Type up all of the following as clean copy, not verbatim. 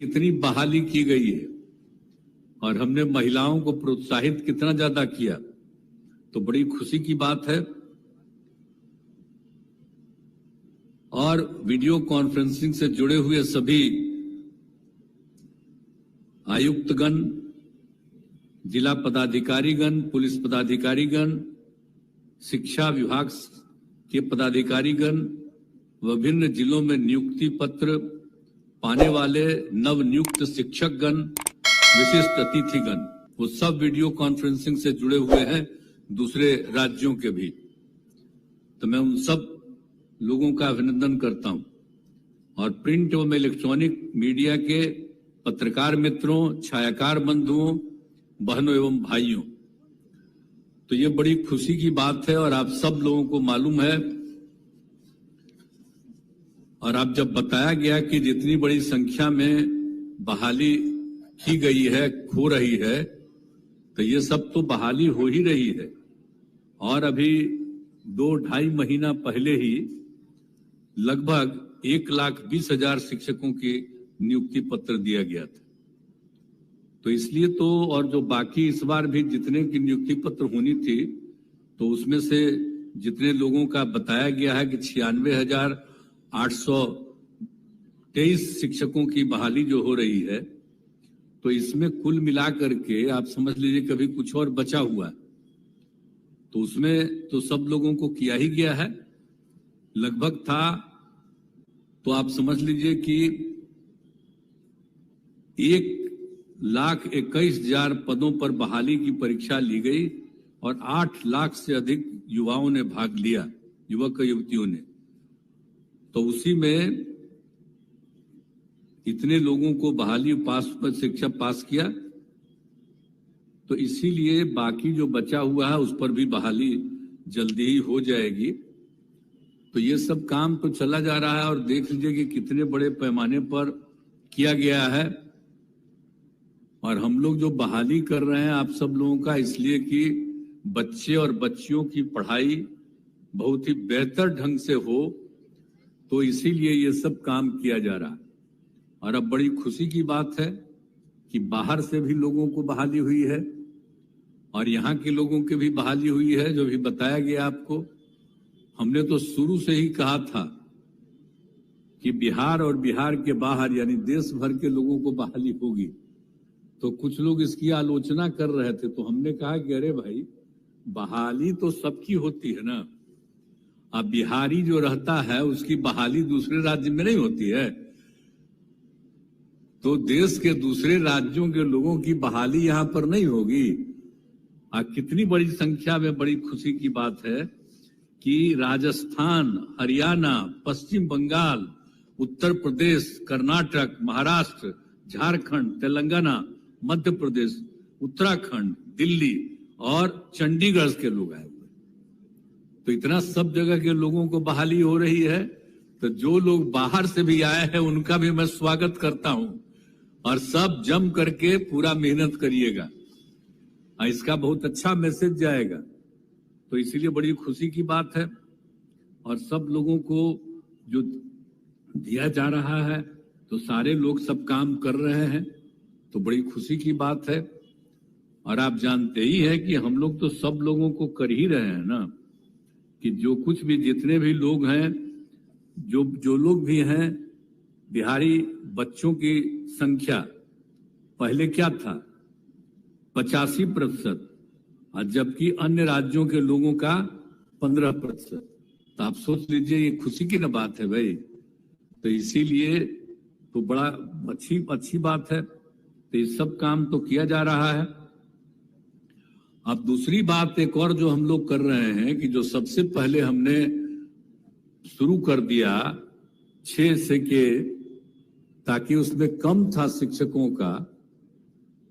कितनी बहाली की गई है और हमने महिलाओं को प्रोत्साहित कितना ज्यादा किया, तो बड़ी खुशी की बात है। और वीडियो कॉन्फ्रेंसिंग से जुड़े हुए सभी आयुक्तगण, जिला पदाधिकारीगण, पुलिस पदाधिकारीगण, शिक्षा विभाग के पदाधिकारीगण, विभिन्न जिलों में नियुक्ति पत्र पाने वाले नवनियुक्त शिक्षकगण, विशिष्ट अतिथिगण, वो सब वीडियो कॉन्फ्रेंसिंग से जुड़े हुए हैं, दूसरे राज्यों के भी। तो मैं उन सब लोगों का अभिनंदन करता हूं। और प्रिंट एवं इलेक्ट्रॉनिक मीडिया के पत्रकार मित्रों, छायाकार बंधुओं, बहनों एवं भाइयों, तो ये बड़ी खुशी की बात है। और आप सब लोगों को मालूम है, और आप जब बताया गया कि जितनी बड़ी संख्या में बहाली की गई है, हो रही है, तो ये सब तो बहाली हो ही रही है। और अभी 2-2.5 महीना पहले ही लगभग 1,20,000 शिक्षकों की नियुक्ति पत्र दिया गया था। तो इसलिए तो, और जो बाकी इस बार भी जितने की नियुक्ति पत्र होनी थी, तो उसमें से जितने लोगों का बताया गया है कि 96,823 शिक्षकों की बहाली जो हो रही है, तो इसमें कुल मिलाकर के आप समझ लीजिए कभी कुछ और बचा हुआ, तो उसमें तो सब लोगों को किया ही गया है। लगभग था, तो आप समझ लीजिए कि 1,21,000 पदों पर बहाली की परीक्षा ली गई और 8 लाख से अधिक युवाओं ने भाग लिया, युवक युवतियों ने। तो उसी में इतने लोगों को बहाली पर शिक्षा पास किया, तो इसीलिए बाकी जो बचा हुआ है उस पर भी बहाली जल्दी ही हो जाएगी। तो ये सब काम तो चला जा रहा है और देख लीजिए कि कितने बड़े पैमाने पर किया गया है। और हम लोग जो बहाली कर रहे हैं आप सब लोगों का, इसलिए कि बच्चे और बच्चियों की पढ़ाई बहुत ही बेहतर ढंग से हो, तो इसीलिए ये सब काम किया जा रहा है। और अब बड़ी खुशी की बात है कि बाहर से भी लोगों को बहाली हुई है और यहाँ के लोगों की भी बहाली हुई है, जो भी बताया गया आपको। हमने तो शुरू से ही कहा था कि बिहार और बिहार के बाहर यानी देश भर के लोगों को बहाली होगी। तो कुछ लोग इसकी आलोचना कर रहे थे, तो हमने कहा कि अरे भाई, बहाली तो सबकी होती है ना। अब बिहारी जो रहता है उसकी बहाली दूसरे राज्य में नहीं होती है, तो देश के दूसरे राज्यों के लोगों की बहाली यहां पर नहीं होगी। कितनी बड़ी संख्या में, बड़ी खुशी की बात है कि राजस्थान, हरियाणा, पश्चिम बंगाल, उत्तर प्रदेश, कर्नाटक, महाराष्ट्र, झारखंड, तेलंगाना, मध्य प्रदेश, उत्तराखंड, दिल्ली और चंडीगढ़ के लोग आए हुए। तो इतना सब जगह के लोगों को बहाली हो रही है। तो जो लोग बाहर से भी आए हैं उनका भी मैं स्वागत करता हूं, और सब जम करके पूरा मेहनत करिएगा, इसका बहुत अच्छा मैसेज जाएगा। तो इसीलिए बड़ी खुशी की बात है। और सब लोगों को जो दिया जा रहा है, तो सारे लोग सब काम कर रहे हैं, तो बड़ी खुशी की बात है। और आप जानते ही हैं कि हम लोग तो सब लोगों को कर ही रहे हैं ना, कि जो कुछ भी, जितने भी लोग हैं, जो लोग भी हैं, बिहारी बच्चों की संख्या पहले क्या था, 85%, और जबकि अन्य राज्यों के लोगों का 15%। तो आप सोच लीजिए, ये खुशी की ना बात है भाई। तो इसीलिए तो बड़ा अच्छी बात है। तो ये सब काम तो किया जा रहा है। अब दूसरी बात एक और जो हम लोग कर रहे हैं, कि जो सबसे पहले हमने शुरू कर दिया 6 से के, ताकि उसमें कम था शिक्षकों का,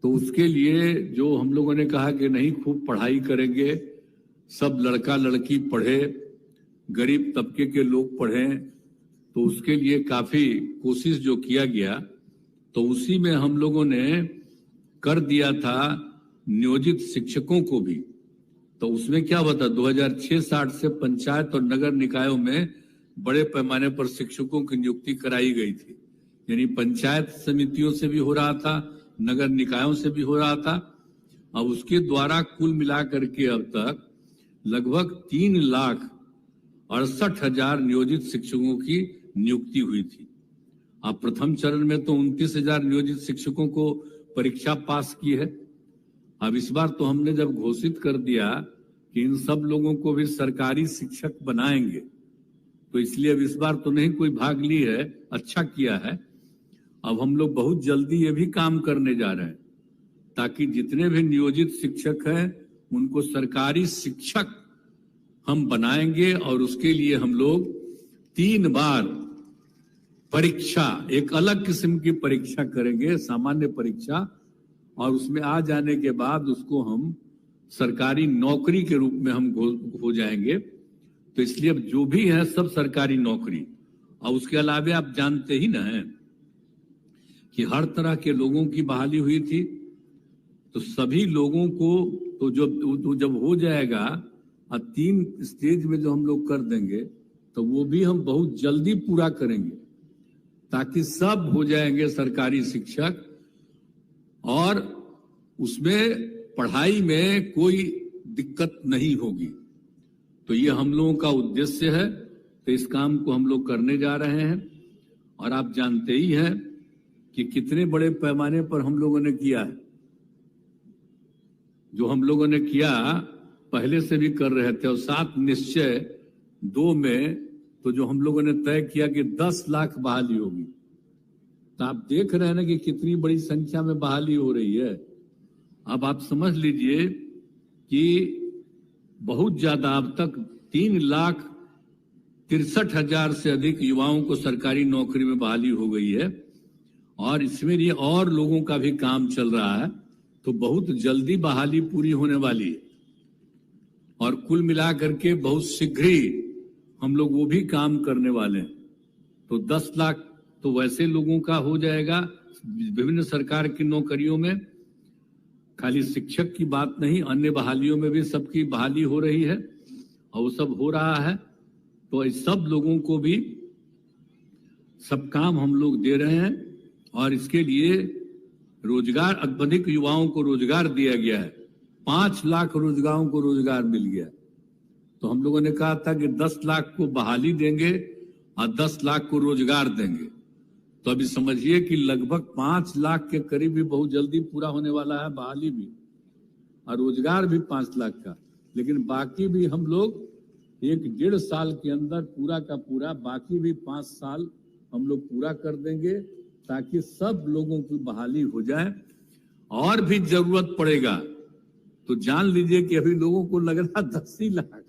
तो उसके लिए जो हम लोगों ने कहा कि नहीं, खूब पढ़ाई करेंगे, सब लड़का लड़की पढ़े, गरीब तबके के लोग पढ़ें, तो उसके लिए काफी कोशिश जो किया गया, तो उसी में हम लोगों ने कर दिया था नियोजित शिक्षकों को भी। तो उसमें क्या हुआ था, 2006-07 से पंचायत और नगर निकायों में बड़े पैमाने पर शिक्षकों की नियुक्ति कराई गई थी, यानी पंचायत समितियों से भी हो रहा था, नगर निकायों से भी हो रहा था। अब उसके द्वारा कुल मिलाकर के अब तक लगभग 3,68,000 नियोजित शिक्षकों की नियुक्ति हुई थी। अब प्रथम चरण में तो 29,000 नियोजित शिक्षकों को परीक्षा पास की है। अब इस बार तो हमने जब घोषित कर दिया कि इन सब लोगों को भी सरकारी शिक्षक बनाएंगे, तो इसलिए अब इस बार तो नहीं कोई भाग ली है, अच्छा किया है। अब हम लोग बहुत जल्दी ये भी काम करने जा रहे हैं ताकि जितने भी नियोजित शिक्षक हैं उनको सरकारी शिक्षक हम बनाएंगे, और उसके लिए हम लोग 3 बार परीक्षा, एक अलग किस्म की परीक्षा करेंगे, सामान्य परीक्षा, और उसमें आ जाने के बाद उसको हम सरकारी नौकरी के रूप में हम हो जाएंगे। तो इसलिए अब जो भी है सब सरकारी नौकरी। और उसके अलावा आप जानते ही ना हैं कि हर तरह के लोगों की बहाली हुई थी, तो सभी लोगों को तो जब हो जाएगा और 3 स्टेज में जो हम लोग कर देंगे तो वो भी हम बहुत जल्दी पूरा करेंगे ताकि सब हो जाएंगे सरकारी शिक्षक, और उसमें पढ़ाई में कोई दिक्कत नहीं होगी। तो ये हम लोगों का उद्देश्य है। तो इस काम को हम लोग करने जा रहे हैं, और आप जानते ही हैं कि कितने बड़े पैमाने पर हम लोगों ने किया है। जो हम लोगों ने किया पहले से भी कर रहे थे, और 7 निश्चय 2 में तो जो हम लोगों ने तय किया कि 10 लाख बहाली होगी। तो आप देख रहे हैं ना कि कितनी बड़ी संख्या में बहाली हो रही है। अब आप समझ लीजिए कि बहुत ज्यादा, अब तक 3,63,000 से अधिक युवाओं को सरकारी नौकरी में बहाली हो गई है, और इसमें ये और लोगों का भी काम चल रहा है। तो बहुत जल्दी बहाली पूरी होने वाली है, और कुल मिलाकर के बहुत शीघ्र ही हम लोग वो भी काम करने वाले हैं। तो 10 लाख तो वैसे लोगों का हो जाएगा विभिन्न सरकार की नौकरियों में। खाली शिक्षक की बात नहीं, अन्य बहालियों में भी सबकी बहाली हो रही है, और वो सब हो रहा है। तो इस सब लोगों को भी सब काम हम लोग दे रहे हैं, और इसके लिए रोजगार, अधिक युवाओं को रोजगार दिया गया है। 5 लाख रोजगारों को रोजगार मिल गया। तो हम लोगों ने कहा था कि 10 लाख को बहाली देंगे और 10 लाख को रोजगार देंगे। तो अभी समझिए कि लगभग 5 लाख के करीब भी बहुत जल्दी पूरा होने वाला है, बहाली भी और रोजगार भी 5 लाख का। लेकिन बाकी भी हम लोग 1-1.5 साल के अंदर पूरा का पूरा, बाकी भी 5 साल हम लोग पूरा कर देंगे ताकि सब लोगों की बहाली हो जाए। और भी जरूरत पड़ेगा तो जान लीजिए कि अभी लोगों को लग रहा 10 ही लाख,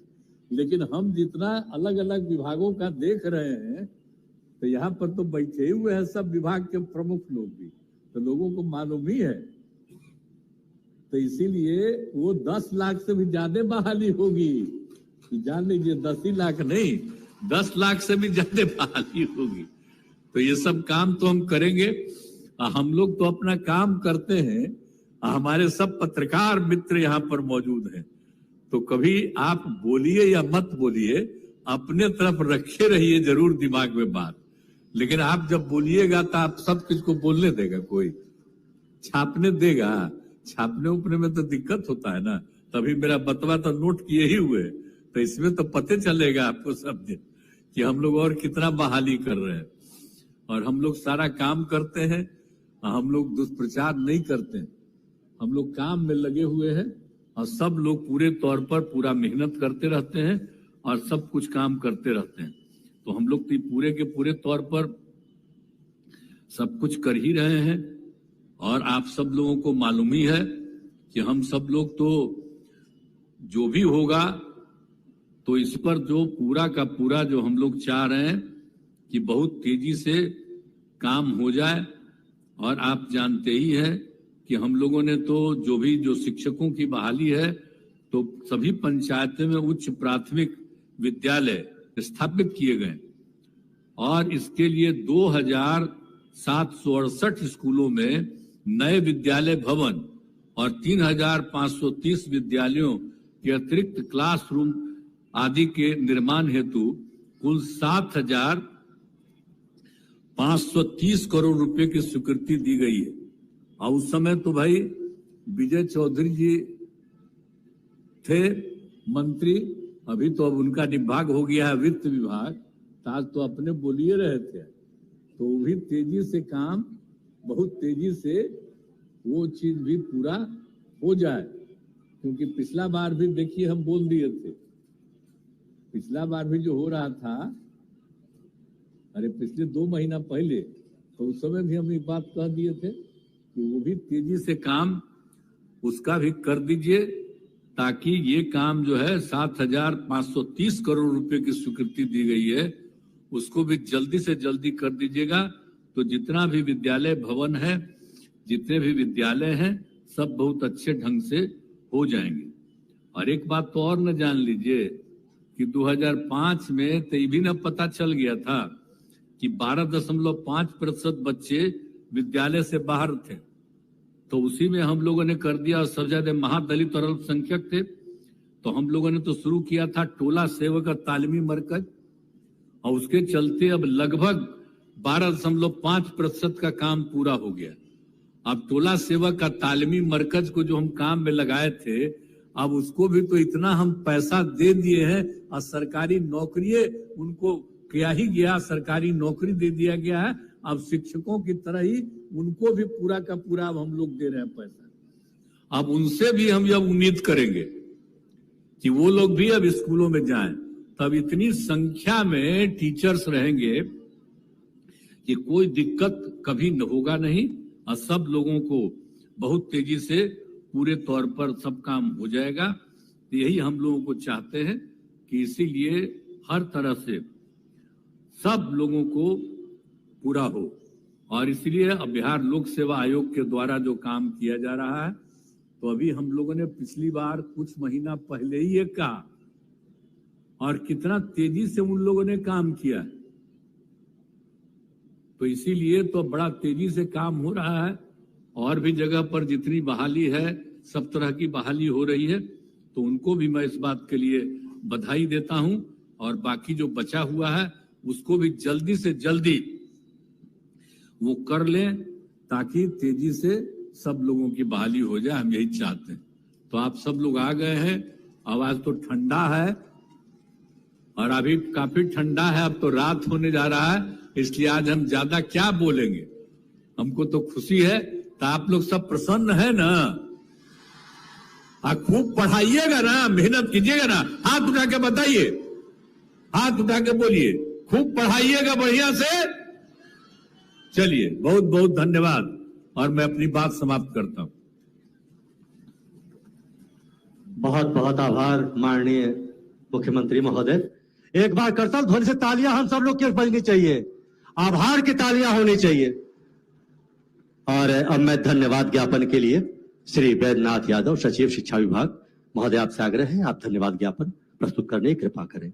लेकिन हम जितना अलग अलग विभागों का देख रहे हैं तो यहाँ पर तो बैठे हुए हैं सब विभाग के प्रमुख लोग भी, तो लोगों को मालूम ही है। तो इसीलिए वो 10 लाख से भी ज्यादा बहाली होगी, जान लीजिए 10 ही लाख नहीं, 10 लाख से भी ज्यादा बहाली होगी। तो ये सब काम तो हम करेंगे। हम लोग तो अपना काम करते हैं, हमारे सब पत्रकार मित्र यहाँ पर मौजूद हैं। तो कभी आप बोलिए या मत बोलिए, अपने तरफ रखे रहिए जरूर दिमाग में बात, लेकिन आप जब बोलिएगा तो आप सब किसको बोलने देगा, कोई छापने देगा? छापने उपने में तो दिक्कत होता है ना। तभी मेरा बतवा तो नोट किए ही हुए, तो इसमें तो पते चलेगा आपको सब दिन कि हम लोग और कितना बहाली कर रहे हैं। और हम लोग सारा काम करते हैं, हम लोग दुष्प्रचार नहीं करते हैं, हम लोग काम में लगे हुए हैं, और सब लोग पूरे तौर पर पूरा मेहनत करते रहते हैं और सब कुछ काम करते रहते हैं। तो हम लोग तो पूरे के पूरे तौर पर सब कुछ कर ही रहे हैं। और आप सब लोगों को मालूम ही है कि हम सब लोग तो जो भी होगा तो इस पर जो पूरा का पूरा जो हम लोग चाह रहे हैं कि बहुत तेजी से काम हो जाए। और आप जानते ही हैं कि हम लोगों ने तो जो शिक्षकों की बहाली है तो सभी पंचायतों में उच्च प्राथमिक विद्यालय स्थापित किए गए, और इसके लिए 2,768 स्कूलों में नए विद्यालय भवन और 3,530 विद्यालयों के अतिरिक्त क्लासरूम आदि के निर्माण हेतु कुल 530 करोड़ रुपए की स्वीकृति दी गई है। और उस समय तो भाई विजय चौधरी जी थे मंत्री, अभी तो अब उनका विभाग हो गया है वित्त विभाग, तो आज तो अपने बोलिए रहे थे। तो वो भी तेजी से काम, बहुत तेजी से वो चीज भी पूरा हो जाए, क्योंकि पिछला बार भी देखिए हम बोल दिए थे, पिछला बार भी जो हो रहा था, अरे पिछले 2 महीना पहले, तो उस समय भी हम एक बात कह दिए थे कि वो भी तेजी से काम उसका भी कर दीजिए, ताकि ये काम जो है 7,530 करोड़ रुपए की स्वीकृति दी गई है, उसको भी जल्दी से जल्दी कर दीजिएगा। तो जितना भी विद्यालय भवन है, जितने भी विद्यालय हैं, सब बहुत अच्छे ढंग से हो जाएंगे। और एक बात तो और न जान लीजिए कि 2005 में तो ये भी न पता चल गया था कि 12.5% बच्चे विद्यालय से बाहर थे, तो उसी में हम लोगों ने कर दिया। और सबसे ज्यादा महादलित और अल्पसंख्यक थे, तो हम लोगों ने तो शुरू किया था टोला सेवक तालीमी मरकज, और उसके चलते अब लगभग 12.5% का काम पूरा हो गया। अब टोला सेवक का तालीमी मरकज को जो हम काम में लगाए थे, अब उसको भी तो इतना हम पैसा दे दिए हैं, और सरकारी नौकरी उनको क्या ही गया, सरकारी नौकरी दे दिया गया है। अब शिक्षकों की तरह ही उनको भी पूरा का पूरा अब हम लोग दे रहे हैं पैसा। अब उनसे भी हम यह उम्मीद करेंगे कि वो लोग भी अब स्कूलों में जाएं, तब इतनी संख्या में टीचर्स रहेंगे कि कोई दिक्कत कभी न होगा नहीं, और सब लोगों को बहुत तेजी से पूरे तौर पर सब काम हो जाएगा। तो यही हम लोगों को चाहते हैं कि इसीलिए हर तरह से सब लोगों को पूरा हो। और इसलिए अब बिहार लोक सेवा आयोग के द्वारा जो काम किया जा रहा है, तो अभी हम लोगों ने पिछली बार कुछ महीना पहले ही ये कहा, और कितना तेजी से उन लोगों ने काम किया, तो इसीलिए तो बड़ा तेजी से काम हो रहा है। और भी जगह पर जितनी बहाली है, सब तरह की बहाली हो रही है, तो उनको भी मैं इस बात के लिए बधाई देता हूं। और बाकी जो बचा हुआ है उसको भी जल्दी से जल्दी वो कर लें, ताकि तेजी से सब लोगों की बहाली हो जाए, हम यही चाहते हैं। तो आप सब लोग आ गए हैं, आवाज तो ठंडा है, और अभी काफी ठंडा है, अब तो रात होने जा रहा है, इसलिए आज हम ज्यादा क्या बोलेंगे। हमको तो खुशी है, तो आप लोग सब प्रसन्न है ना? खूब पढ़ाइएगा ना, मेहनत कीजिएगा ना। हाथ उठा के बताइए, हाथ उठा के बोलिए, खूब पढ़ाइएगा बढ़िया से। चलिए, बहुत बहुत धन्यवाद, और मैं अपनी बात समाप्त करता हूं। बहुत बहुत आभार माननीय मुख्यमंत्री महोदय। एक बार करतल ध्वनि से तालियां हम सब लोग के बजनी चाहिए, आभार की तालियां होनी चाहिए। और अब मैं धन्यवाद ज्ञापन के लिए श्री वैद्यनाथ यादव, सचिव शिक्षा विभाग महोदय, आपसे आग्रह है, आप धन्यवाद ज्ञापन प्रस्तुत करने की कृपा करें।